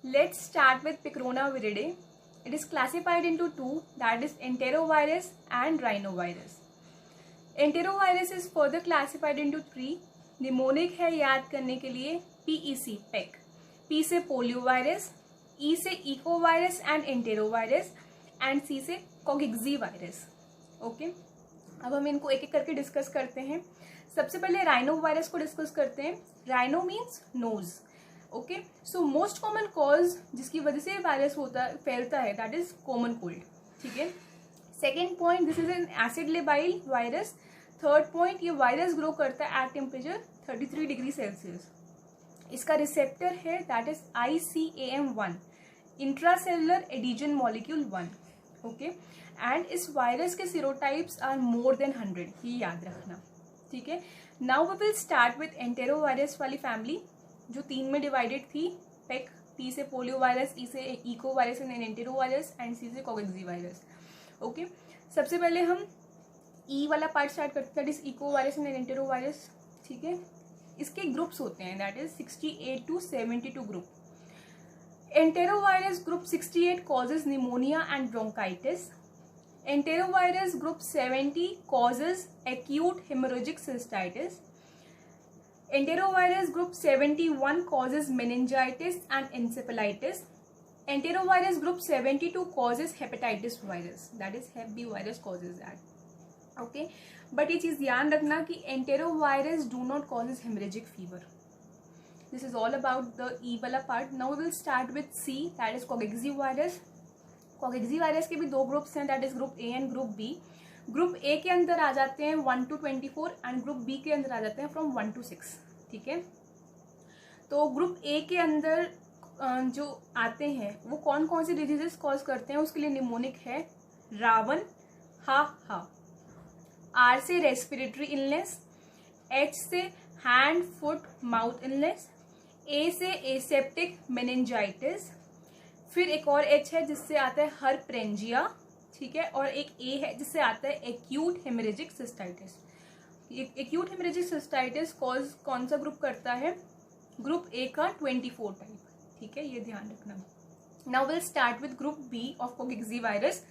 Let's start with Picronaviridae. It is classified into two, that is enterovirus and rhinovirus. Enterovirus is further classified into three. Mnemonic है याद करने के लिए PEC pack, P से poliovirus, E से इकोवायरस and enterovirus and C से कोगिक्सी virus. Okay, अब हम इनको एक एक करके डिस्कस करते हैं. सबसे पहले राइनो वायरस को डिस्कस करते हैं. Rhino means nose. Okay, so most common cause जिसकी वजह से वायरस फैलता है दैट इज कॉमन कोल्ड. ठीक है. Second point, this is an acid labile virus. Third point, ये वायरस ग्रो करता है एट टेम्परेचर 33 डिग्री सेल्सियस. इसका रिसेप्टर है that is ICAM1, intracellular adhesion molecule 1. Okay, and इस वायरस के सीरोटाइप्स आर मोर देन 100, ये याद रखना. ठीक है. Now we will start with enterovirus वाली फैमिली जो 3 में डिवाइडेड थी. पेक, P से पोलियो वायरस, E से echo virus and enterovirus and C से कोगिक्सी वायरस. ओके, सबसे पहले हम E वाला पार्ट स्टार्ट करते हैं, that is echo virus and enterovirus. ठीक है. इसके ग्रुप्स होते हैं that is 68 to 72 group. Enterovirus group 68 causes pneumonia and bronchitis. Enterovirus group 70 causes acute hemorrhagic cystitis. Enterovirus group 71 causes meningitis and encephalitis. Enterovirus group 72 causes hepatitis virus, that is Hep B virus causes that. Okay, but ये चीज़ ध्यान रखना कि enterovirus do not causes hemorrhagic fever. This is all about the E वाला part. Now we will start with C, that is coxsackie virus. Coxsackie virus के भी 2 groups हैं, that is group A and group B. Group A के अंदर आ जाते हैं 1 to 24 and group B के अंदर आ जाते हैं फ्रॉम 1 to 6. ठीक है. तो ग्रुप A के अंदर जो आते हैं वो कौन कौन सी डिजीजेस कॉज करते हैं, उसके लिए निमोनिक है रावण, हा. R से रेस्पिरेटरी इलनेस, H से hand foot mouth illness, A से एसेप्टिक मेनिंजाइटिस. फिर एक और H है जिससे आता है हर्पेंजिया. ठीक है. और एक A है जिससे आता है acute haemorrhagic cystitis. Acute haemorrhagic cystitis cause कौन सा ग्रुप करता है, ग्रुप A का 24 टाइप. ठीक है, ये ध्यान रखना. Now will start with group B of coxsackie virus.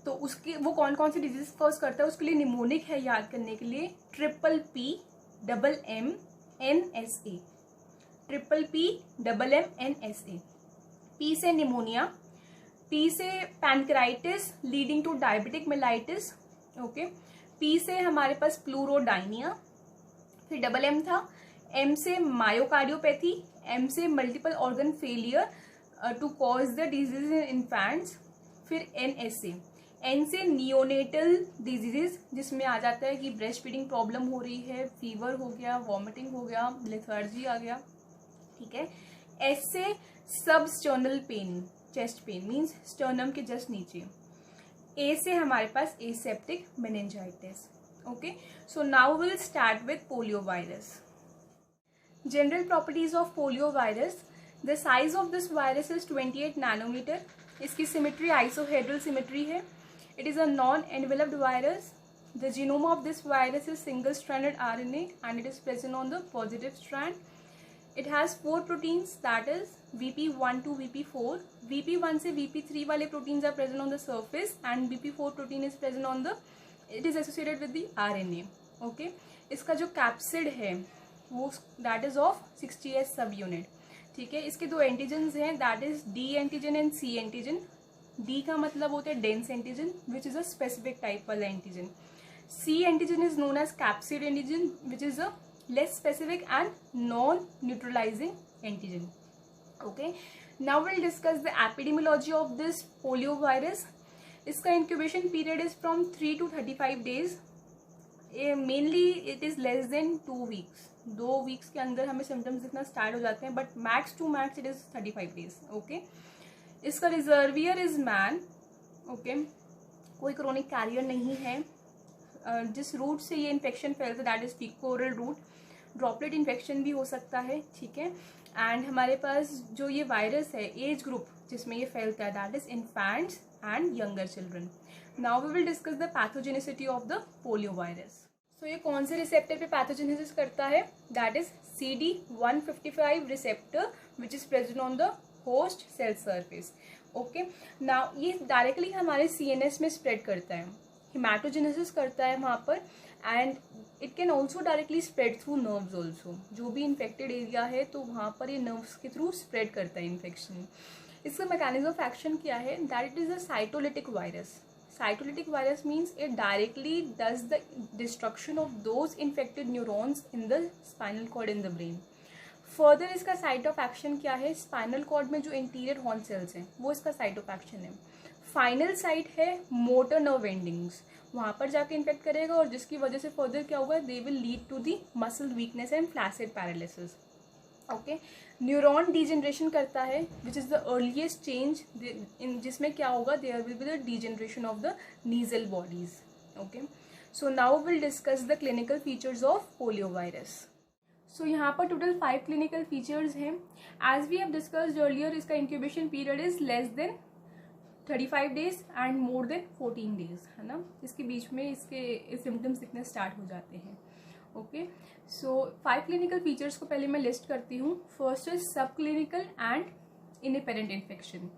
तो उसके वो कौन कौन सी डिजीज कॉज करता है, उसके लिए निमोनिक है याद करने के लिए PPMMNSA, PPMMNSA. P से निमोनिया, P से pancreatitis leading to diabetic mellitus. Okay, P से हमारे पास प्लूरोडाइनिया. फिर M था, M से मायोकार्डियोपैथी, M से multiple organ failure to cause the disease in infants. फिर N से नियोनेटल डिजीजेस जिसमें आ जाता है कि ब्रेस्ट फीडिंग प्रॉब्लम हो रही है, फीवर हो गया, वॉमिटिंग हो गया, लेथार्जी आ गया. ठीक है. S से सब sternal pain, chest pain means sternum के जस्ट नीचे. A से हमारे पास aseptic meningitis. Okay, so now will start with polio virus. General properties of polio virus. The size of this virus is 28 nanometre. इसकी symmetry icosahedral symmetry है. It is a non-enveloped virus. The genome of this virus is single-stranded RNA and it is present on the positive strand. It has 4 proteins, that is VP1 to VP4. VP1 से VP3 वाले proteins are present on the surface and VP4 protein is present on the, it is associated with the RNA. Okay. इसका जो capsid है वो that is of 60S subunit. ठीक है. इसके 2 antigens हैं, that is D antigen and C antigen. D का मतलब होता है dense antigen which is a specific type वाला antigen. C antigen is known as capsid antigen which is a less specific and non neutralising antigen. Okay, now will discuss the epidemiology of this polio virus. इसका incubation period is from 3 to 35 days. Mainly it is less than 2 weeks. 2 weeks के अंदर हमें symptoms दिखना start हो जाते हैं, but max to max it is 35 days. Okay, इसका reservoir is man. Okay, कोई क्रोनिक कैरियर नहीं है. जिस रूट से ये इन्फेक्शन फैलता है that is faeco oral route. Droplet infection भी हो सकता है. ठीक है. एंड हमारे पास जो ये वायरस है, एज ग्रुप जिसमें ये फैलता है that is infants and younger children. Now we will discuss the pathogenicity of the polio virus. So ये कौन से रिसेप्टर पे पैथोजेनेसिस करता है, that is CD155 receptor which is present on the host cell surface. Okay, now ये directly हमारे CNS में spread करता है, हिमाटोजेनेसिस करता है वहाँ पर, and it can also directly spread through nerves also. जो भी इन्फेक्टेड एरिया है तो वहाँ पर ये नर्व्स के थ्रू स्प्रेड करता है इन्फेक्शन. इसका मैकेनिज्म ऑफ एक्शन क्या है, that it is a cytolytic virus. Cytolytic virus means it directly does the destruction of those infected neurons in the spinal cord in the brain. Further इसका site of action क्या है, spinal cord में जो interior horn sales हैं वो इसका site of action है. Final site है मोटर नर्व एंडिंग्स, वहाँ पर जाके इन्फेक्ट करेगा और जिसकी वजह से फर्दर क्या होगा, they will lead to the muscle weakness and flaccid paralysis. Okay, neuron degeneration करता है which is the earliest change in, जिसमें क्या होगा, there will be the degeneration of the Nissl bodies. Okay, so now will discuss the clinical features of polio virus. So यहाँ पर total 5 clinical features हैं. As we have discussed earlier, इसका incubation period is less than 35 days and more than 14 days, है ना. इसके बीच में इसके symptoms दिखने स्टार्ट हो जाते हैं. ओके, सो 5 क्लिनिकल फीचर्स को पहले मैं लिस्ट करती हूँ. फर्स्ट इज सब क्लिनिकल एंड इनअपेरेंट इन्फेक्शन.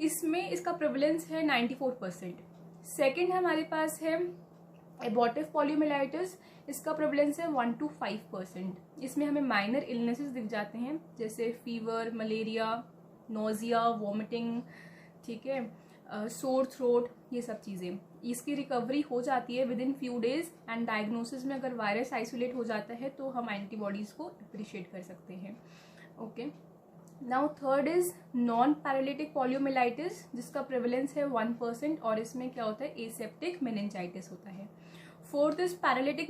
इसमें इसका प्रेवलेंस है 94%. सेकेंड हमारे पास है एबॉर्टिव पॉलियोमाइलाइटिस. इसका प्रेवलेंस है 1 to 5%. इसमें हमें माइनर इलनेसेस दिख जाते हैं जैसे फीवर, मलेरिया, नोजिया, वॉमिटिंग, ठीक है, सोर थ्रोट, ये सब चीज़ें. इसकी रिकवरी हो जाती है with in few days and diagnosis में अगर वायरस आइसोलेट हो जाता है तो हम एंटीबॉडीज़ को अप्रिशिएट कर सकते हैं. Okay, now third is non paralytic poliomyelitis, जिसका प्रेवलेंस है 1% और इसमें क्या होता है, एसेप्टिक मेनिंजाइटिस होता है. Fourth is paralytic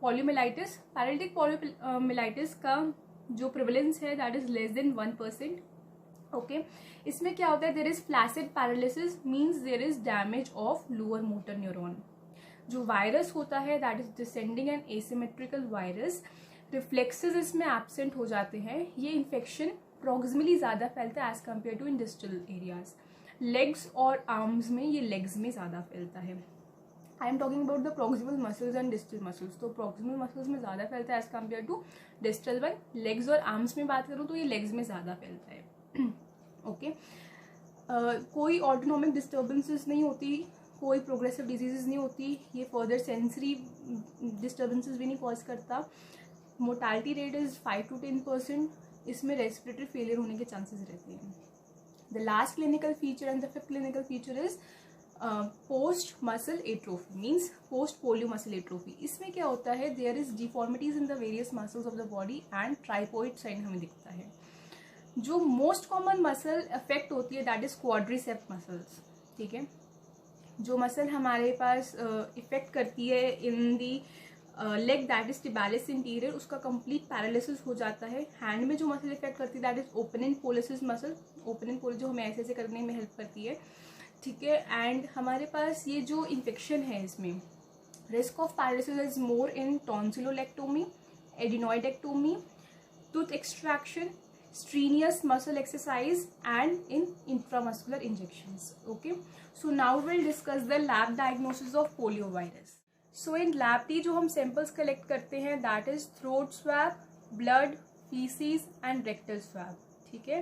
poliomyelitis. Paralytic poliomyelitis का जो प्रेवलेंस है that is less than 1%. Okay, इसमें क्या होता है, there is flaccid paralysis means there is damage of lower motor neuron. जो वायरस होता है that is descending and asymmetrical virus. Reflexes इसमें एब्सेंट हो जाते हैं. ये इन्फेक्शन प्रॉक्सिमली ज़्यादा फैलता है as compare to industrial areas. Legs और आर्म्स में, ये लेग्स में ज़्यादा फैलता है. I am talking about the proximal muscles and distal muscles. तो प्रॉक्सिमल मसल्स में ज़्यादा फैलता है as compare to distal one. Legs और आर्म्स में बात करूँ तो ये लेग्स में ज़्यादा फैलता है. ओके, कोई ऑटोनोमिक डिस्टर्बेंसेस नहीं होती, कोई प्रोग्रेसिव डिजीजेस नहीं होती, ये फर्दर सेंसरी डिस्टर्बेंसेस भी नहीं कॉज करता. Mortality rate is 5 to 10%. इसमें रेस्पिरेटरी फेलियर होने के चांसेस रहते हैं. The last clinical feature and the fifth clinical feature is post muscle atrophy means post polio muscle atrophy. इसमें क्या होता है, there is deformities in the various muscles of the body and tripod sign हमें दिखता है. जो most common muscle affect होती है दैट इज क्वाड्रिसेप्स मसल्स. ठीक है, जो मसल हमारे पास इफेक्ट करती है इन दी लेग दैट इज टिबालिस इंटीरियर, उसका कंप्लीट पैरालिसिस हो जाता है. हैंड में जो मसल इफेक्ट करती है that is opponens pollicis muscle. Opponens pollicis जो हमें ऐसे ऐसे करने में हेल्प करती है. ठीक है, एंड हमारे पास ये जो इन्फेक्शन है इसमें risk of paralysis is more in tonsillectomy, adenoidectomy, tooth extraction, strenuous muscle exercise and in intramuscular injections. Okay, so now we'll discuss the lab diagnosis of poliovirus. So in lab T जो हम samples collect करते हैं that is throat swab, blood, feces and rectal swab. ठीक है,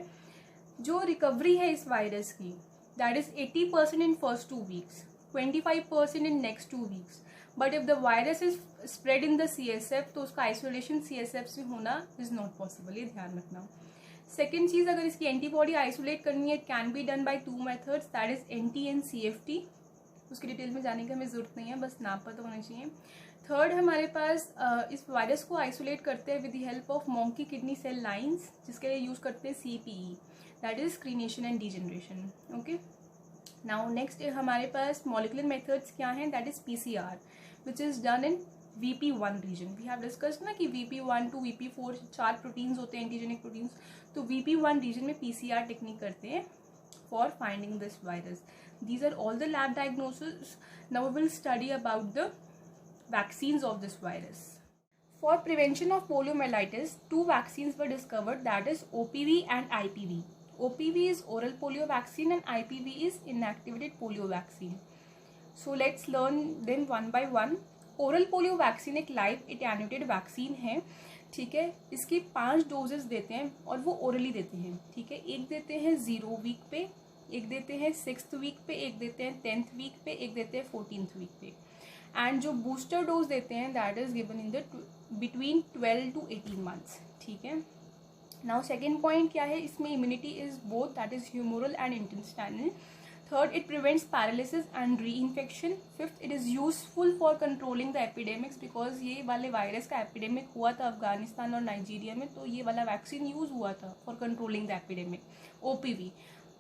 जो recovery है इस virus की that is 80% in first 2 weeks, 25% in next 2 weeks. But if the virus is spread in the CSF तो उसका आइसोलेशन CSF से होना इज नॉट पॉसिबल, ये ध्यान रखना. सेकेंड चीज़, अगर इसकी एंटीबॉडी आइसोलेट करनी है, it can be done by 2 methods that is NT and CFT. उसकी डिटेल में जाने की हमें ज़रूरत नहीं है, बस नाम पता होना चाहिए. थर्ड, हमारे पास इस वायरस को आइसोलेट करते हैं with the help of monkey kidney cell lines, जिसके लिए यूज़ करते हैं CPE that is crenation and degeneration. Okay, now next हमारे पास मॉलिकुलर मेथड्स क्या हैं, that is PCR which is done in VP1 region. We have discussed ना कि VP1 to VP4 4 प्रोटीन्स होते हैं, एंटीजेनिक प्रोटीन्स. तो VP1 रीजन में PCR टेक्निक करते हैं for finding this virus. These are all the lab diagnosis. Now we will study about the vaccines of this virus. For prevention of poliomyelitis 2 vaccines were discovered that is OPV and IPV. OPV is oral polio vaccine and IPV is inactivated polio vaccine. So let's learn them one by one. Oral polio vaccine एक live attenuated vaccine है ठीक है। इसकी 5 doses देते हैं और वो orally देते हैं, ठीक है। एक देते हैं 0 वीक पे, एक देते हैं 6th वीक पे, एक देते हैं 10th वीक पे, एक देते हैं 14th वीक पे। एंड जो बूस्टर डोज देते हैं that is given in the between 12 to 18 months, ठीक है। नाउ सेकेंड पॉइंट क्या है, इसमें immunity is both, that is humoral and intestinal. Third, it prevents paralysis and re infection. Fifth, it is useful for controlling the epidemics, because ये वाले virus का epidemic हुआ था अफगानिस्तान और नाइजीरिया में, तो ये वाला वैक्सीन यूज हुआ था for controlling the epidemic, OPV,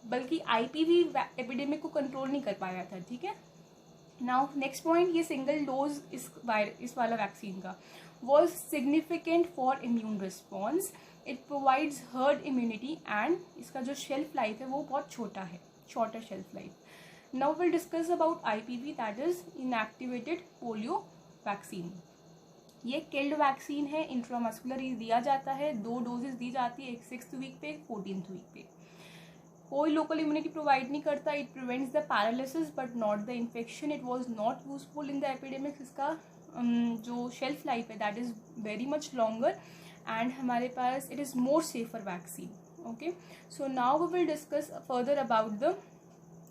बल्कि IPV एपिडेमिक को कंट्रोल नहीं कर पाया था, ठीक है। नाउ नेक्स्ट पॉइंट, ये सिंगल डोज इस वाला वैक्सीन का was significant for immune response. It provides herd immunity and इसका जो शेल्फ लाइफ है वो बहुत छोटा है, shorter shelf life. Now will discuss about IPV, that is inactivated polio vaccine. ये किल्ड वैक्सीन है, इंट्रामस्कुलर दिया जाता है, 2 डोजेस दी जाती है, एक 6th वीक पे, एक 14th वीक पे। कोई लोकल इम्यूनिटी प्रोवाइड नहीं करता, it prevents the paralysis but not the infection. It was not useful in the epidemics. इसका जो शेल्फ लाइफ है that is very much longer and हमारे पास it is more safer vaccine, okay. So now we will discuss further about the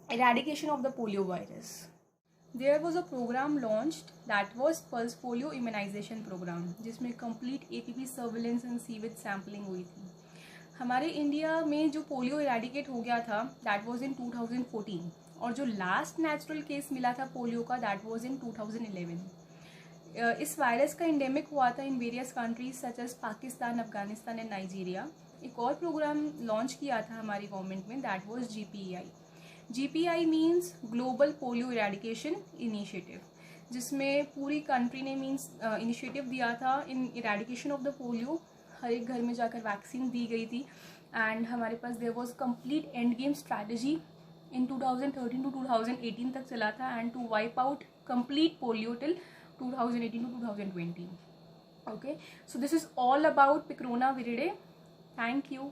eradication of the polio virus. There was a program launched that was pulse polio immunization program, जिसमें complete APP surveillance and sewage sampling हुई थी। हमारे India में जो polio eradicate हो गया था that was in 2014, और जो लास्ट नेचुरल केस मिला था पोलियो का दैट वाज इन 2011। इस वायरस का इंडेमिक हुआ था in various countries such as Pakistan, Afghanistan and Nigeria. एक और प्रोग्राम लॉन्च किया था हमारी गवर्नमेंट में, that was GPEI। GPI means global polio eradication initiative, जिसमें पूरी कंट्री ने मीन्स इनिशिएटिव दिया था in eradication of the polio. हर एक घर में जाकर वैक्सीन दी गई थी एंड हमारे पास there was complete end game strategy in 2013 to 2018 तक चला था and to wipe out complete polio till 2018 to 2020. Okay, so this is all about Picrona viridae. Thank you.